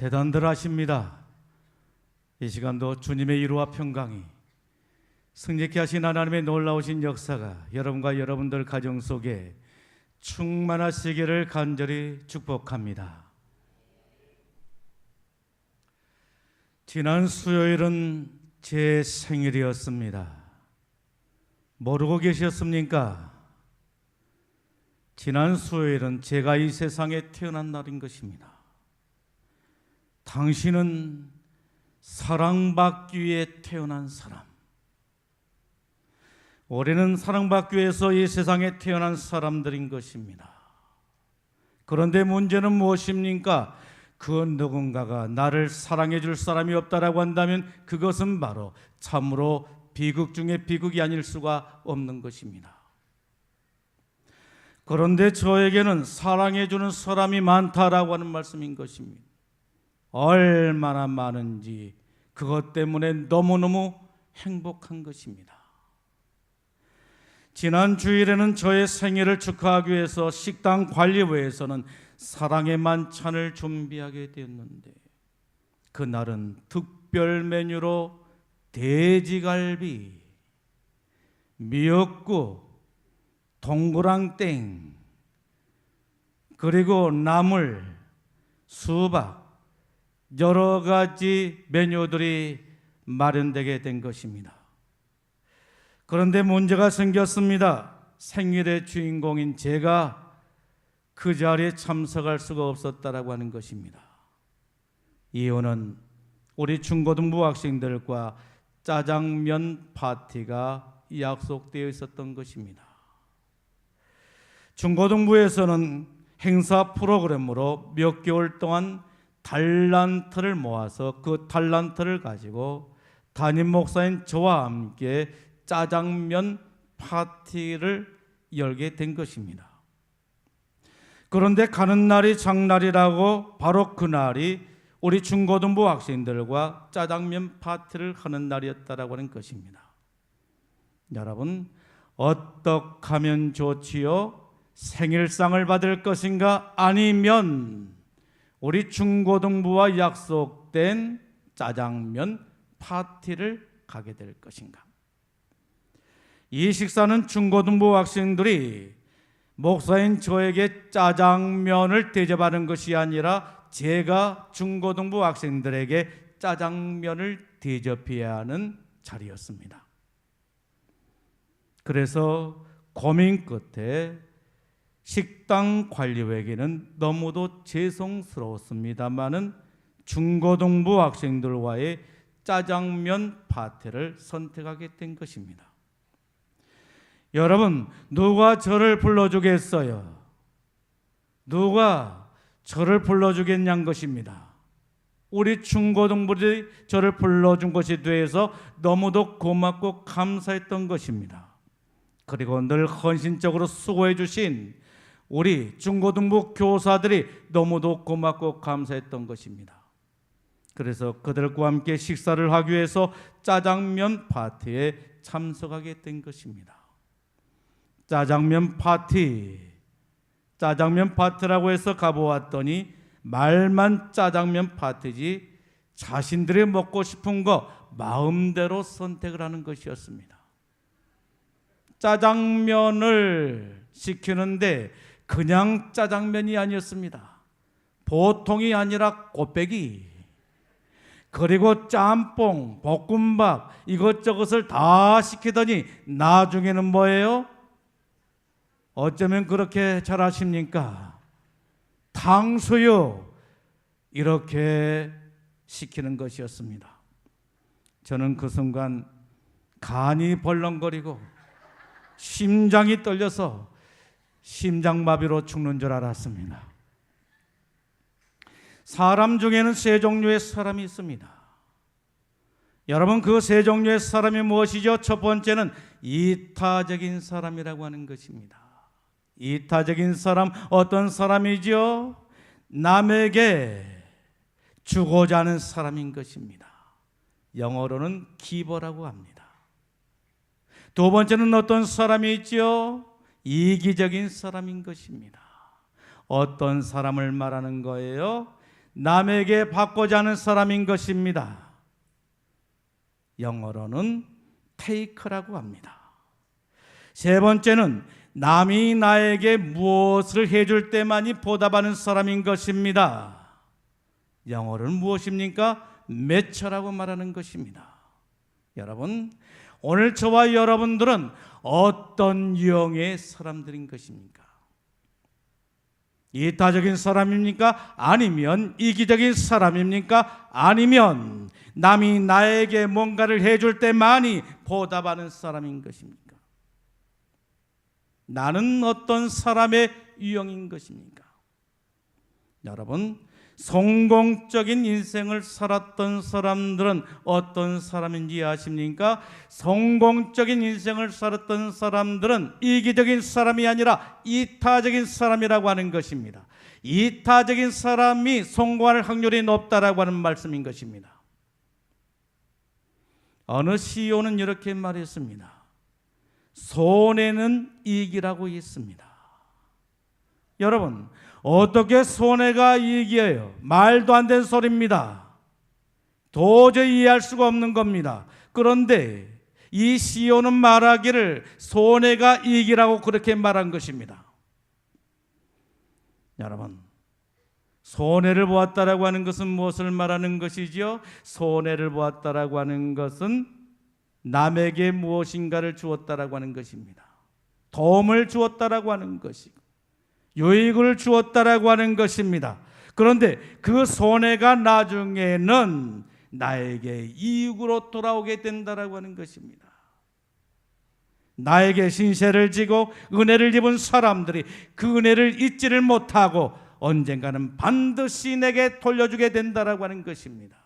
대단들 하십니다. 이 시간도 주님의 위로와 평강이 승리케 하신 하나님의 놀라우신 역사가 여러분과 여러분들 가정 속에 충만하시기를 간절히 축복합니다. 지난 수요일은 제 생일이었습니다. 모르고 계셨습니까? 지난 수요일은 제가 이 세상에 태어난 날인 것입니다. 당신은 사랑받기 위해 태어난 사람. 올해는 사랑받기 위해서 이 세상에 태어난 사람들인 것입니다. 그런데 문제는 무엇입니까? 그 누군가가 나를 사랑해 줄 사람이 없다라고 한다면 그것은 바로 참으로 비극 중에 비극이 아닐 수가 없는 것입니다. 그런데 저에게는 사랑해 주는 사람이 많다라고 하는 말씀인 것입니다. 얼마나 많은지 그것 때문에 너무너무 행복한 것입니다. 지난 주일에는 저의 생일을 축하하기 위해서 식당 관리부에서는 사랑의 만찬을 준비하게 되었는데 그날은 특별 메뉴로 돼지갈비, 미역국, 동그랑땡, 그리고 나물, 수박, 여러 가지 메뉴들이 마련되게 된 것입니다. 그런데 문제가 생겼습니다. 생일의 주인공인 제가 그 자리에 참석할 수가 없었다라고 하는 것입니다. 이유는 우리 중고등부 학생들과 짜장면 파티가 약속되어 있었던 것입니다. 중고등부에서는 행사 프로그램으로 몇 개월 동안 달란트를 모아서 그 달란트를 가지고 담임 목사인 저와 함께 짜장면 파티를 열게 된 것입니다. 그런데 가는 날이 장날이라고 바로 그날이 우리 중고등부 학생들과 짜장면 파티를 하는 날이었다라고 하는 것입니다. 여러분, 어떻게 하면 좋지요? 생일상을 받을 것인가? 아니면 우리 중고등부와 약속된 짜장면 파티를 가게 될 것인가? 이 식사는 중고등부 학생들이 목사인 저에게 짜장면을 대접하는 것이 아니라 제가 중고등부 학생들에게 짜장면을 대접해야 하는 자리였습니다. 그래서 고민 끝에 식당 관리에게는 너무도 죄송스러웠습니다마는 중고등부 학생들과의 짜장면 파티를 선택하게 된 것입니다. 여러분, 누가 저를 불러주겠어요? 누가 저를 불러주겠냐는 것입니다. 우리 중고등부들이 저를 불러준 것에 대해서 너무도 고맙고 감사했던 것입니다. 그리고 늘 헌신적으로 수고해 주신 우리 중고등부 교사들이 너무도 고맙고 감사했던 것입니다. 그래서 그들과 함께 식사를 하기 위해서 짜장면 파티에 참석하게 된 것입니다. 짜장면 파티라고 해서 가보았더니 말만 짜장면 파티지 자신들이 먹고 싶은 거 마음대로 선택을 하는 것이었습니다. 짜장면을 시키는데 그냥 짜장면이 아니었습니다. 보통이 아니라 곱빼기, 그리고 짬뽕, 볶음밥 이것저것을 다 시키더니 나중에는 뭐예요? 어쩌면 그렇게 잘하십니까? 탕수육 이렇게 시키는 것이었습니다. 저는 그 순간 간이 벌렁거리고 심장이 떨려서 심장마비로 죽는 줄 알았습니다. 사람 중에는 세 종류의 사람이 있습니다. 여러분, 그 세 종류의 사람이 무엇이죠? 첫 번째는 이타적인 사람이라고 하는 것입니다. 이타적인 사람, 어떤 사람이죠? 남에게 주고자 하는 사람인 것입니다. 영어로는 기버라고 합니다. 두 번째는 어떤 사람이 있죠? 이기적인 사람인 것입니다. 어떤 사람을 말하는 거예요? 남에게 받고자 하는 사람인 것입니다. 영어로는 take라고 합니다. 세 번째는 남이 나에게 무엇을 해줄 때만이 보답하는 사람인 것입니다. 영어로는 무엇입니까? match라고 말하는 것입니다. 여러분, 오늘 저와 여러분들은 어떤 유형의 사람들인 것입니까? 이타적인 사람입니까? 아니면 이기적인 사람입니까? 아니면 남이 나에게 뭔가를 해줄 때만이 보답하는 사람인 것입니까? 나는 어떤 사람의 유형인 것입니까? 여러분, 성공적인 인생을 살았던 사람들은 어떤 사람인지 아십니까? 성공적인 인생을 살았던 사람들은 이기적인 사람이 아니라 이타적인 사람이라고 하는 것입니다. 이타적인 사람이 성공할 확률이 높다라고 하는 말씀인 것입니다. 어느 CEO는 이렇게 말했습니다. 손해는 이익이라고 했습니다. 여러분, 어떻게 손해가 이익이에요? 말도 안 되는 소리입니다. 도저히 이해할 수가 없는 겁니다. 그런데 이 CEO는 말하기를 손해가 이익이라고 그렇게 말한 것입니다. 여러분, 손해를 보았다라고 하는 것은 무엇을 말하는 것이죠? 손해를 보았다라고 하는 것은 남에게 무엇인가를 주었다라고 하는 것입니다. 도움을 주었다라고 하는 것이고 유익을 주었다라고 하는 것입니다. 그런데 그 손해가 나중에는 나에게 이익으로 돌아오게 된다라고 하는 것입니다. 나에게 신세를 지고 은혜를 입은 사람들이 그 은혜를 잊지를 못하고 언젠가는 반드시 내게 돌려주게 된다라고 하는 것입니다.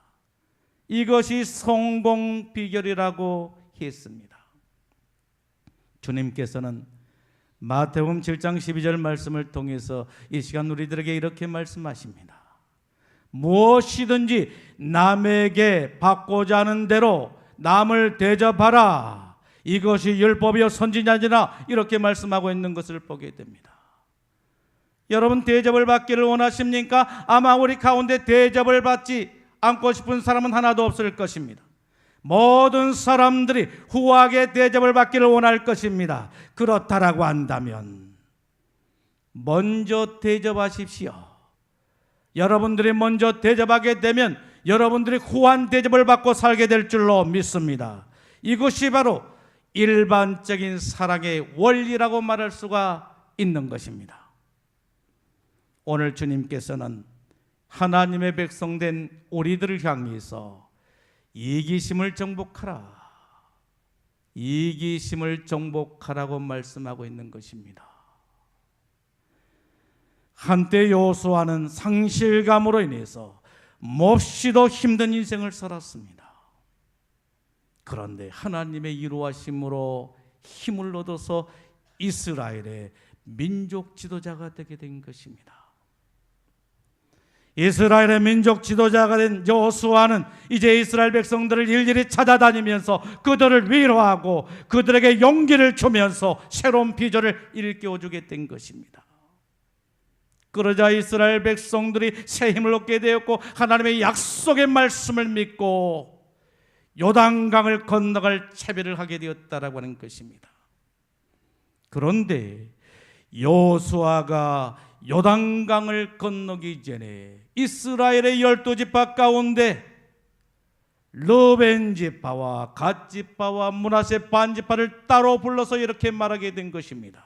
이것이 성공 비결이라고 했습니다. 주님께서는 마태복음 7장 12절 말씀을 통해서 이 시간 우리들에게 이렇게 말씀하십니다. 무엇이든지 남에게 받고자 하는 대로 남을 대접하라. 이것이 율법이요 선지자니라. 이렇게 말씀하고 있는 것을 보게 됩니다. 여러분, 대접을 받기를 원하십니까? 아마 우리 가운데 대접을 받지 않고 싶은 사람은 하나도 없을 것입니다. 모든 사람들이 후하게 대접을 받기를 원할 것입니다. 그렇다라고 한다면 먼저 대접하십시오. 여러분들이 먼저 대접하게 되면 여러분들이 후한 대접을 받고 살게 될 줄로 믿습니다. 이것이 바로 일반적인 사랑의 원리라고 말할 수가 있는 것입니다. 오늘 주님께서는 하나님의 백성된 우리들을 향해서 이기심을 정복하라, 이기심을 정복하라고 말씀하고 있는 것입니다. 한때 여호수아는 상실감으로 인해서 몹시도 힘든 인생을 살았습니다. 그런데 하나님의 이루하심으로 힘을 얻어서 이스라엘의 민족 지도자가 되게 된 것입니다. 이스라엘의 민족 지도자가 된 여호수아는 이제 이스라엘 백성들을 일일이 찾아다니면서 그들을 위로하고 그들에게 용기를 주면서 새로운 비전을 일깨워주게 된 것입니다. 그러자 이스라엘 백성들이 새 힘을 얻게 되었고 하나님의 약속의 말씀을 믿고 요단강을 건너갈 채비를 하게 되었다라고 하는 것입니다. 그런데 여호수아가 요단강을 건너기 전에 이스라엘의 12지파 가운데 르벤 지파와 갓 지파와 므낫세 반 지파를 따로 불러서 이렇게 말하게 된 것입니다.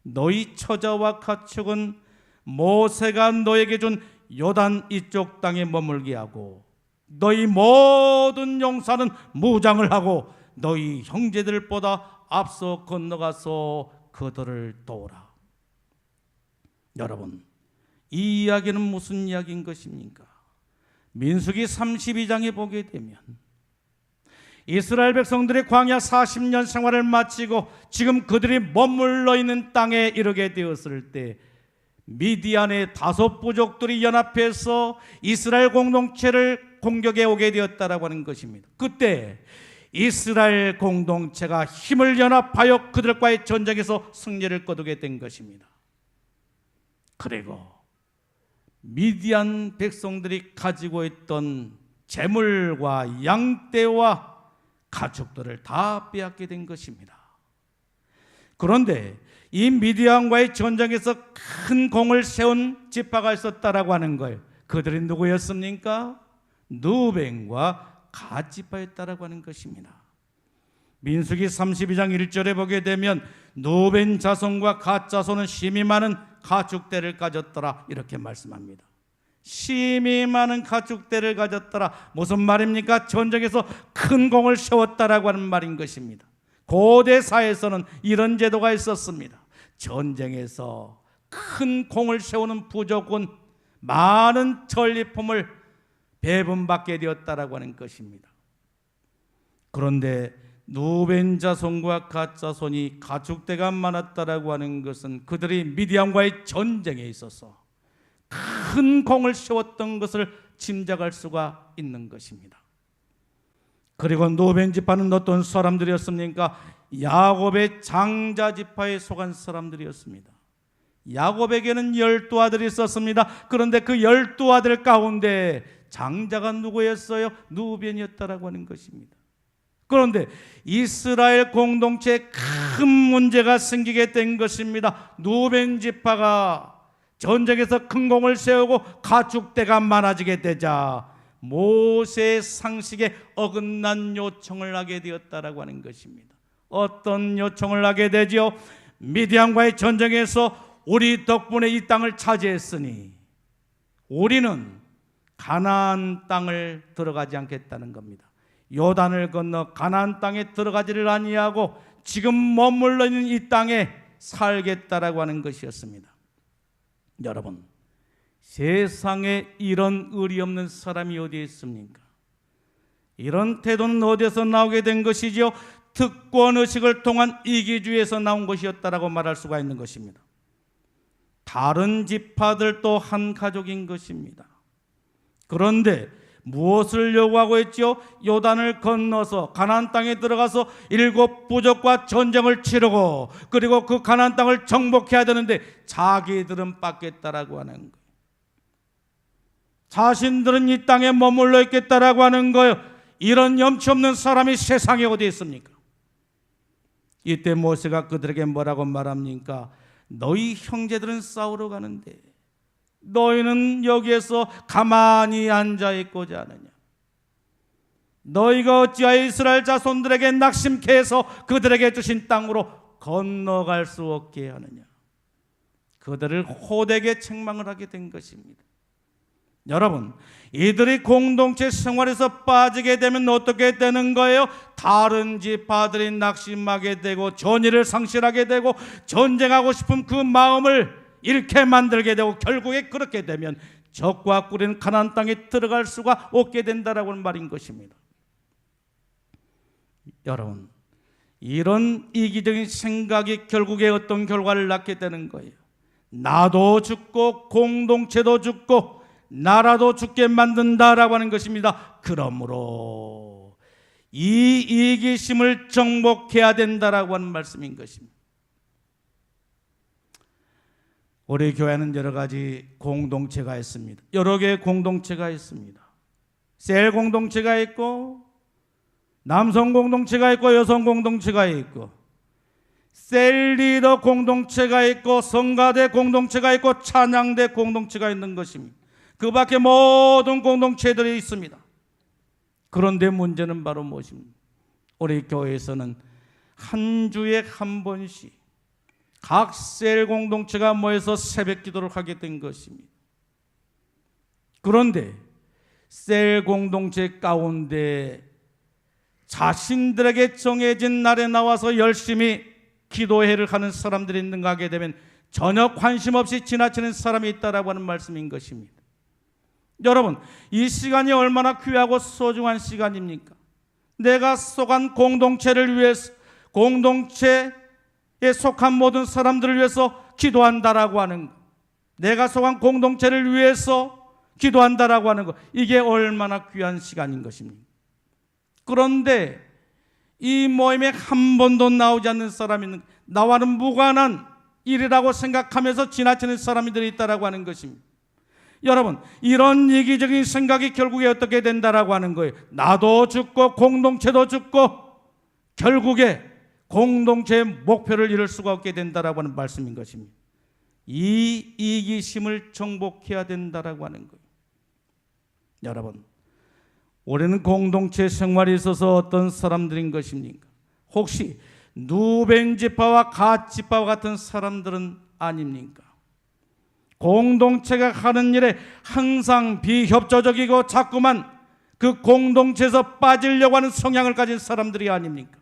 너희 처자와 가축은 모세가 너에게 준 요단 이쪽 땅에 머물게 하고 너희 모든 용사는 무장을 하고 너희 형제들보다 앞서 건너가서 그들을 도우라. 여러분, 이 이야기는 무슨 이야기인 것입니까? 민수기 32장에 보게 되면 이스라엘 백성들이 광야 40년 생활을 마치고 지금 그들이 머물러 있는 땅에 이르게 되었을 때 미디안의 5 부족들이 연합해서 이스라엘 공동체를 공격해 오게 되었다라고 하는 것입니다. 그때 이스라엘 공동체가 힘을 연합하여 그들과의 전쟁에서 승리를 거두게 된 것입니다. 그리고 미디안 백성들이 가지고 있던 재물과 양떼와 가축들을 다 빼앗게 된 것입니다. 그런데 이 미디안과의 전쟁에서 큰 공을 세운 지파가 있었다라고 하는 거예요. 그들이 누구였습니까? 누벤과 갓 지파였다라고 하는 것입니다. 민수기 32장 1절에 보게 되면 누벤 자손과 갓 자손은 심히 많은 가축대를 가졌더라 이렇게 말씀합니다. 심히 많은 가축대를 가졌더라. 무슨 말입니까? 전쟁에서 큰 공을 세웠다라고 하는 말인 것입니다. 고대 사회에서는 이런 제도가 있었습니다. 전쟁에서 큰 공을 세우는 부족은 많은 전리품을 배분받게 되었다라고 하는 것입니다. 그런데 누벤 자손과 갓 자손이 가축대가 많았다라고 하는 것은 그들이 미디안과의 전쟁에 있어서 큰 공을 세웠던 것을 짐작할 수가 있는 것입니다. 그리고 누벤 지파는 어떤 사람들이었습니까? 야곱의 장자 지파에 속한 사람들이었습니다. 야곱에게는 12아들이 있었습니다. 그런데 그 12아들 가운데 장자가 누구였어요? 누벤이었다라고 하는 것입니다. 그런데 이스라엘 공동체에 큰 문제가 생기게 된 것입니다. 누벤 지파가 전쟁에서 큰 공을 세우고 가축대가 많아지게 되자 모세의 상식에 어긋난 요청을 하게 되었다라고 하는 것입니다. 어떤 요청을 하게 되죠? 미디안과의 전쟁에서 우리 덕분에 이 땅을 차지했으니 우리는 가나안 땅을 들어가지 않겠다는 겁니다. 요단을 건너 가나안 땅에 들어가지를 아니하고 지금 머물러 있는 이 땅에 살겠다라고 하는 것이었습니다. 여러분, 세상에 이런 의리 없는 사람이 어디에 있습니까? 이런 태도는 어디에서 나오게 된 것이지요? 특권의식을 통한 이기주의에서 나온 것이었다라고 말할 수가 있는 것입니다. 다른 지파들도 한 가족인 것입니다. 그런데 무엇을 요구하고 있죠? 요단을 건너서 가나안 땅에 들어가서 7 부족과 전쟁을 치르고 그리고 그 가나안 땅을 정복해야 되는데 자기들은 받겠다라고 하는 거예요. 자신들은 이 땅에 머물러 있겠다라고 하는 거예요. 이런 염치 없는 사람이 세상에 어디 있습니까? 이때 모세가 그들에게 뭐라고 말합니까? 너희 형제들은 싸우러 가는데 너희는 여기에서 가만히 앉아있고자 하느냐? 너희가 어찌하여 이스라엘 자손들에게 낙심케 해서 그들에게 주신 땅으로 건너갈 수 없게 하느냐? 그들을 호되게 책망을 하게 된 것입니다. 여러분, 이들이 공동체 생활에서 빠지게 되면 어떻게 되는 거예요? 다른 지파들이 낙심하게 되고 전의를 상실하게 되고 전쟁하고 싶은 그 마음을 잃게 만들게 되고 결국에 그렇게 되면 적과 꿀인 가나안 땅에 들어갈 수가 없게 된다라고 하는 말인 것입니다. 여러분, 이런 이기적인 생각이 결국에 어떤 결과를 낳게 되는 거예요. 나도 죽고 공동체도 죽고 나라도 죽게 만든다라고 하는 것입니다. 그러므로 이 이기심을 정복해야 된다라고 하는 말씀인 것입니다. 우리 교회는 여러 가지 공동체가 있습니다. 여러 개의 공동체가 있습니다. 셀 공동체가 있고 남성 공동체가 있고 여성 공동체가 있고 셀 리더 공동체가 있고 성가대 공동체가 있고 찬양대 공동체가 있는 것입니다. 그 밖에 모든 공동체들이 있습니다. 그런데 문제는 바로 무엇입니까? 우리 교회에서는 한 주에 한 번씩 각 셀 공동체가 모여서 새벽 기도를 하게 된 것입니다. 그런데 셀 공동체 가운데 자신들에게 정해진 날에 나와서 열심히 기도회를 하는 사람들이 있는가 하게 되면 전혀 관심 없이 지나치는 사람이 있다라고 하는 말씀인 것입니다. 여러분, 이 시간이 얼마나 귀하고 소중한 시간입니까? 내가 속한 공동체를 위해서, 공동체에 속한 모든 사람들을 위해서 기도한다라고 하는 것, 내가 속한 공동체를 위해서 기도한다라고 하는 것, 이게 얼마나 귀한 시간인 것입니까? 그런데 이 모임에 한 번도 나오지 않는 사람이 나와는 무관한 일이라고 생각하면서 지나치는 사람들이 있다라고 하는 것입니다. 여러분, 이런 이기적인 생각이 결국에 어떻게 된다라고 하는 거예요. 나도 죽고 공동체도 죽고 결국에 공동체의 목표를 이룰 수가 없게 된다라고 하는 말씀인 것입니다. 이 이기심을 정복해야 된다라고 하는 거예요. 여러분, 올해는 공동체 생활에 있어서 어떤 사람들인 것입니까? 혹시 누벤 지파와 갓 지파와 같은 사람들은 아닙니까? 공동체가 하는 일에 항상 비협조적이고 자꾸만 그 공동체에서 빠지려고 하는 성향을 가진 사람들이 아닙니까?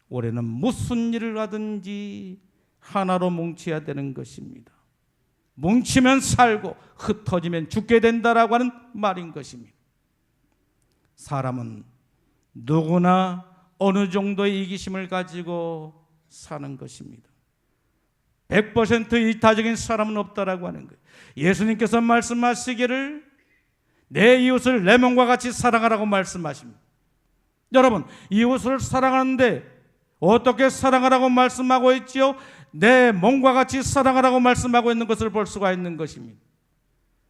올해는 무슨 일을 하든지 하나로 뭉쳐야 되는 것입니다. 뭉치면 살고 흩어지면 죽게 된다라고 하는 말인 것입니다. 사람은 누구나 어느 정도의 이기심을 가지고 사는 것입니다. 100% 이타적인 사람은 없다라고 하는 거예요. 예수님께서 말씀하시기를 내 이웃을 내 몸과 같이 사랑하라고 말씀하십니다. 여러분, 이웃을 사랑하는데 어떻게 사랑하라고 말씀하고 있지요? 내 몸과 같이 사랑하라고 말씀하고 있는 것을 볼 수가 있는 것입니다.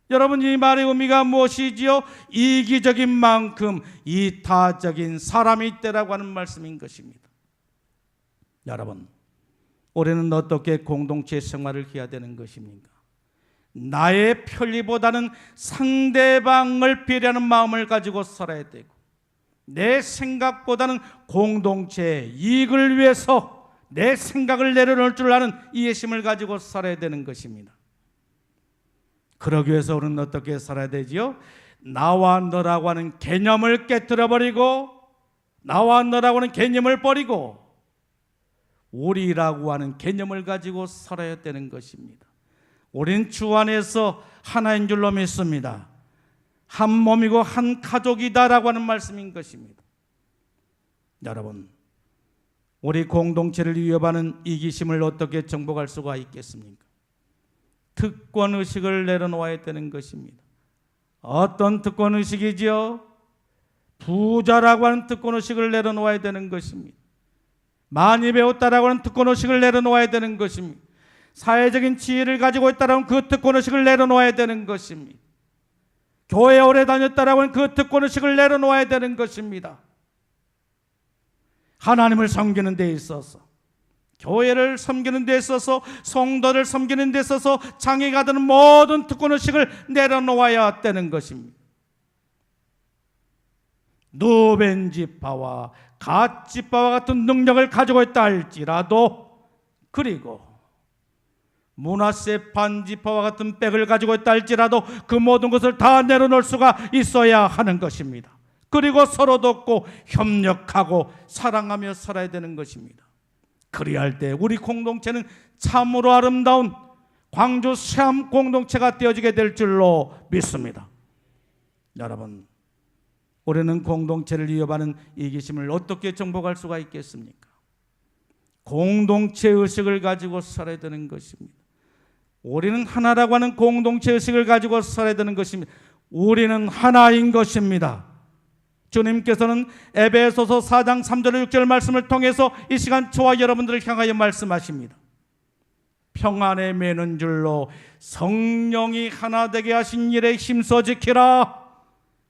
여러분, 이 말의 의미가 무엇이지요? 이기적인 만큼 이타적인 사람이 있다라고 하는 말씀인 것입니다. 여러분, 올해는 어떻게 공동체 생활을 해야 되는 것입니까? 나의 편리보다는 상대방을 배려하는 마음을 가지고 살아야 되고, 내 생각보다는 공동체의 이익을 위해서 내 생각을 내려놓을 줄 아는 이해심을 가지고 살아야 되는 것입니다. 그러기 위해서 우리는 어떻게 살아야 되지요? 나와 너라고 하는 개념을 깨뜨려버리고, 나와 너라고 하는 개념을 버리고 우리라고 하는 개념을 가지고 살아야 되는 것입니다. 우리는 주 안에서 하나인 줄로 믿습니다. 한 몸이고 한 가족이다라고 하는 말씀인 것입니다. 여러분, 우리 공동체를 위협하는 이기심을 어떻게 정복할 수가 있겠습니까? 특권의식을 내려놓아야 되는 것입니다. 어떤 특권의식이지요? 부자라고 하는 특권의식을 내려놓아야 되는 것입니다. 많이 배웠다라고 하는 특권의식을 내려놓아야 되는 것입니다. 사회적인 지위를 가지고 있다라고 하는 그 특권의식을 내려놓아야 되는 것입니다. 교회에 오래 다녔다라고 하는 그 특권의식을 내려놓아야 되는 것입니다. 하나님을 섬기는 데 있어서, 교회를 섬기는 데 있어서, 성도를 섬기는 데 있어서 장애가 되는 모든 특권의식을 내려놓아야 되는 것입니다. 누벤 지파와 갓 지파와 같은 능력을 가지고 있다 할지라도, 그리고 므낫세 반지파와 같은 백을 가지고 있다 할지라도 그 모든 것을 다 내려놓을 수가 있어야 하는 것입니다. 그리고 서로 돕고 협력하고 사랑하며 살아야 되는 것입니다. 그리할 때 우리 공동체는 참으로 아름다운 광주 세암 공동체가 되어지게 될 줄로 믿습니다. 여러분, 올해는 공동체를 위협하는 이기심을 어떻게 정복할 수가 있겠습니까? 공동체 의식을 가지고 살아야 되는 것입니다. 우리는 하나라고 하는 공동체 의식을 가지고 살아야 되는 것입니다. 우리는 하나인 것입니다. 주님께서는 에베소서 4장 3절 6절 말씀을 통해서 이 시간 저와 여러분들을 향하여 말씀하십니다. 평안에 매는 줄로 성령이 하나 되게 하신 일에 힘써 지키라.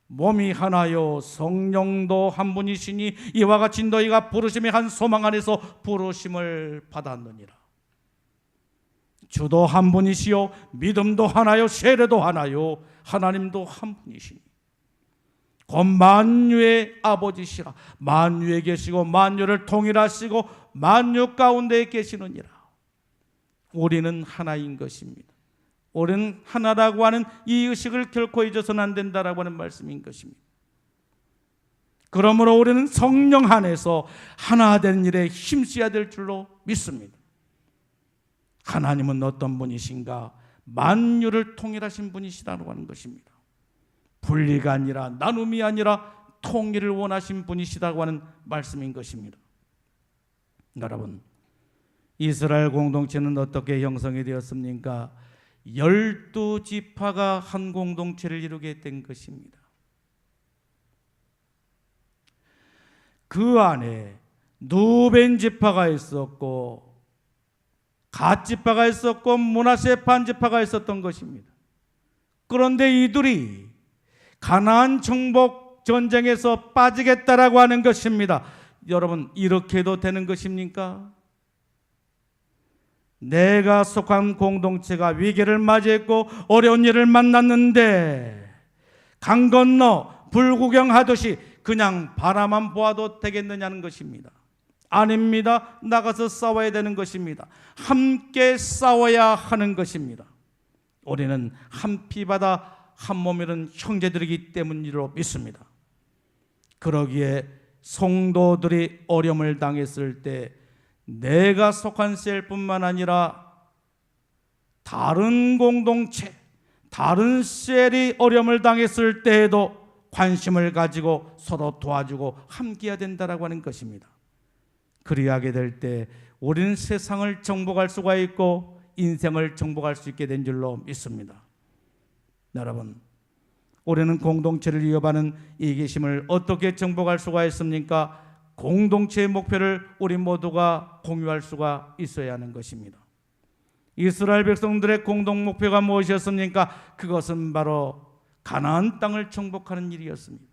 몸이 하나요 성령도 한 분이시니 이와 같이 너희가 부르심의 한 소망 안에서 부르심을 받았느니라. 주도 한 분이시요 믿음도 하나요 세례도 하나요 하나님도 한 분이시니 곧 만유의 아버지시라. 만유에 계시고 만유를 통일하시고 만유 가운데 계시느니라. 우리는 하나인 것입니다. 우리는 하나라고 하는 이 의식을 결코 잊어서는 안 된다라고 하는 말씀인 것입니다. 그러므로 우리는 성령 안에서 하나 된 일에 힘써야 될 줄로 믿습니다. 하나님은 어떤 분이신가? 만유를 통일하신 분이시라고 하는 것입니다. 분리가 아니라 나눔이 아니라 통일을 원하신 분이시라고 하는 말씀인 것입니다. 여러분, 이스라엘 공동체는 어떻게 형성이 되었습니까? 12지파가 한 공동체를 이루게 된 것입니다. 그 안에 누벤 지파가 있었고 갓 지파가 있었고 므낫세 반 지파가 있었던 것입니다. 그런데 이들이 가나안 정복 전쟁에서 빠지겠다라고 하는 것입니다. 여러분, 이렇게 해도 되는 것입니까? 내가 속한 공동체가 위기를 맞이했고 어려운 일을 만났는데 강 건너 불구경하듯이 그냥 바라만 보아도 되겠느냐는 것입니다. 아닙니다. 나가서 싸워야 되는 것입니다. 함께 싸워야 하는 것입니다. 우리는 한 피바다 한 몸이는 형제들이기 때문이라고 믿습니다. 그러기에 성도들이 어려움을 당했을 때 내가 속한 셀뿐만 아니라 다른 공동체, 다른 셀이 어려움을 당했을 때에도 관심을 가지고 서로 도와주고 함께해야 된다라고 하는 것입니다. 그리하게 될 때 우리는 세상을 정복할 수가 있고 인생을 정복할 수 있게 된 줄로 믿습니다. 여러분, 우리는 공동체를 이어가는 이기심을 어떻게 정복할 수가 있습니까? 공동체의 목표를 우리 모두가 공유할 수가 있어야 하는 것입니다. 이스라엘 백성들의 공동 목표가 무엇이었습니까? 그것은 바로 가나안 땅을 정복하는 일이었습니다.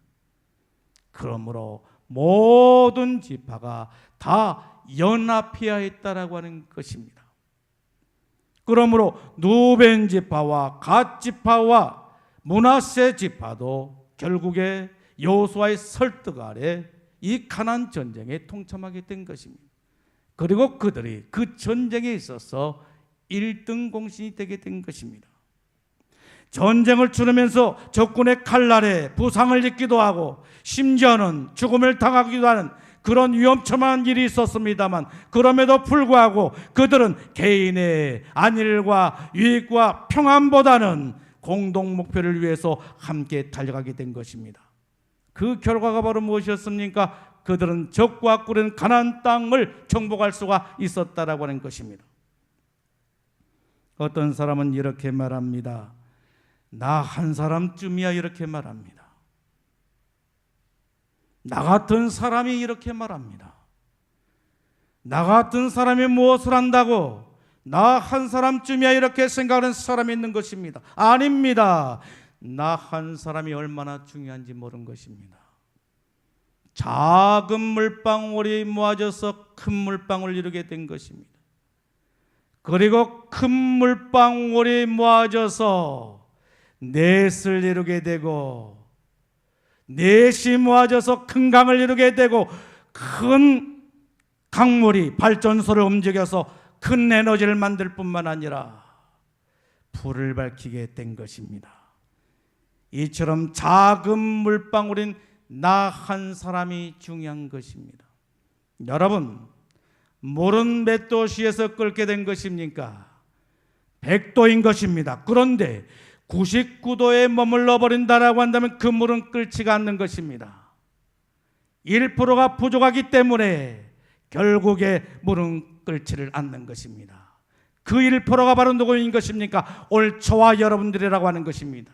그러므로 모든 지파가 다 연합해야 했다라고 하는 것입니다. 그러므로 누벤 지파와 갓 지파와 므낫세 지파도 결국에 여호수아의 설득 아래 이 가나안 전쟁에 동참하게 된 것입니다. 그리고 그들이 그 전쟁에 있어서 1등 공신이 되게 된 것입니다. 전쟁을 치르면서 적군의 칼날에 부상을 입기도 하고 심지어는 죽음을 당하기도 하는 그런 위험천만한 일이 있었습니다만 그럼에도 불구하고 그들은 개인의 안일과 유익과 평안보다는 공동 목표를 위해서 함께 달려가게 된 것입니다. 그 결과가 바로 무엇이었습니까? 그들은 적과 꾸린 가나안 땅을 정복할 수가 있었다라고 하는 것입니다. 어떤 사람은 이렇게 말합니다. 나 한 사람쯤이야 이렇게 말합니다. 나 같은 사람이 이렇게 말합니다. 나 같은 사람이 무엇을 한다고 나 한 사람쯤이야 이렇게 생각하는 사람이 있는 것입니다. 아닙니다. 나 한 사람이 얼마나 중요한지 모르는 것입니다. 작은 물방울이 모아져서 큰 물방울을 이루게 된 것입니다. 그리고 큰 물방울이 모아져서 넷을 이루게 되고 넷이 모아져서 큰 강을 이루게 되고 큰 강물이 발전소를 움직여서 큰 에너지를 만들 뿐만 아니라 불을 밝히게 된 것입니다. 이처럼 작은 물방울인 나 한 사람이 중요한 것입니다. 여러분, 물은 몇 도씨에서 끓게 된 것입니까? 100도인 것입니다. 그런데 99도에 머물러 버린다라고 한다면 그 물은 끓지가 않는 것입니다. 1%가 부족하기 때문에 결국에 물은 끓지를 않는 것입니다. 그 1%가 바로 누구인 것입니까? 올 저와 여러분들이라고 하는 것입니다.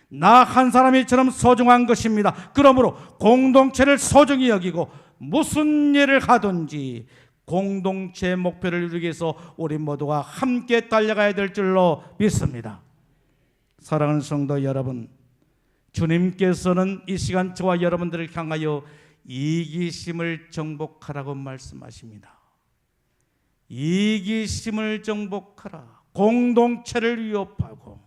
나 한 사람이처럼 소중한 것입니다. 그러므로 공동체를 소중히 여기고 무슨 일을 하든지 공동체 목표를 이루기 위해서 우리 모두가 함께 달려가야 될 줄로 믿습니다. 사랑하는 성도 여러분, 주님께서는 이 시간 저와 여러분들을 향하여 이기심을 정복하라고 말씀하십니다. 이기심을 정복하라. 공동체를 위협하고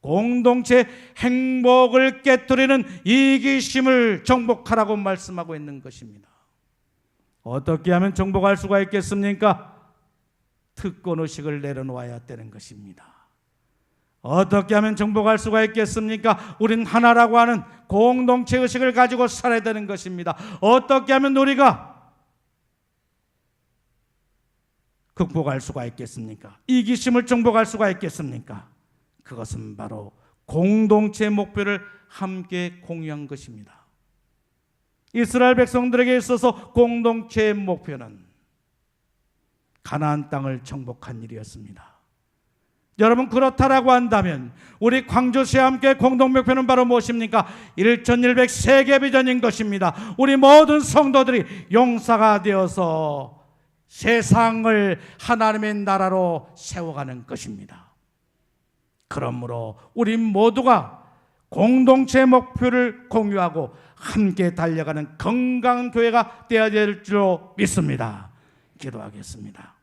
공동체 행복을 깨뜨리는 이기심을 정복하라고 말씀하고 있는 것입니다. 어떻게 하면 정복할 수가 있겠습니까? 특권의식을 내려놓아야 되는 것입니다. 어떻게 하면 정복할 수가 있겠습니까? 우린 하나라고 하는 공동체 의식을 가지고 살아야 되는 것입니다. 어떻게 하면 우리가 극복할 수가 있겠습니까? 이기심을 정복할 수가 있겠습니까? 그것은 바로 공동체 목표를 함께 공유한 것입니다. 이스라엘 백성들에게 있어서 공동체의 목표는 가나안 땅을 정복한 일이었습니다. 여러분, 그렇다라고 한다면 우리 광주시와 함께 공동 목표는 바로 무엇입니까? 1100 세계 비전인 것입니다. 우리 모든 성도들이 용사가 되어서 세상을 하나님의 나라로 세워가는 것입니다. 그러므로 우리 모두가 공동체 목표를 공유하고 함께 달려가는 건강한 교회가 되어야 될 줄로 믿습니다. 기도하겠습니다.